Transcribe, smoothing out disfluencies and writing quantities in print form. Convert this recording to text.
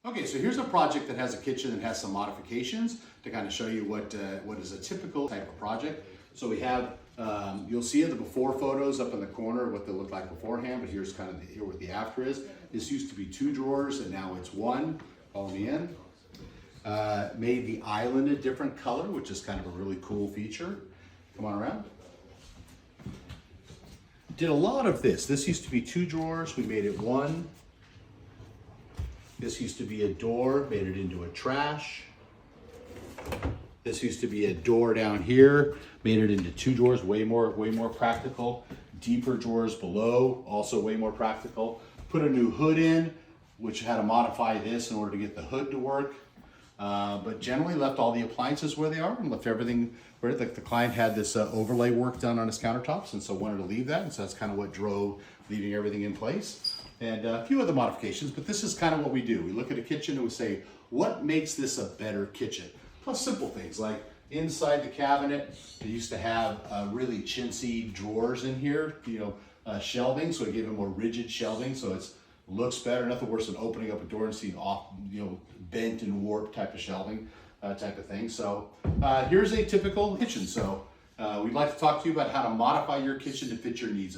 Okay, so here's a project that has a kitchen that has some modifications to kind of show you what is a typical type of project. So we have, you'll see the before photos up in the corner, what they look like beforehand, but here's kind of here what the after is. This used to be 2 drawers and now it's 1. Follow me in. Made the island a different color, which is kind of a really cool feature. Come on around. Did a lot of this. This used to be 2 drawers, we made it 1. This used to be a door, made it into a trash. This used to be a door down here, made it into 2 drawers, way more practical. Deeper drawers below, also way more practical. Put a new hood in, which had to modify this in order to get the hood to work. But generally left all the appliances where they are and left everything where the client had this overlay work done on his countertops, and so wanted to leave that, and so that's kind of what drove leaving everything in place. And a few other modifications, but this is kind of what we do. We look at a kitchen and we say, what makes this a better kitchen? Plus simple things like inside the cabinet, they used to have really chintzy drawers in here, shelving, so it gave it more rigid shelving, so it looks better. Nothing worse than opening up a door and seeing off, bent and warped type of shelving, type of thing. So here's a typical kitchen. So we'd like to talk to you about how to modify your kitchen to fit your needs.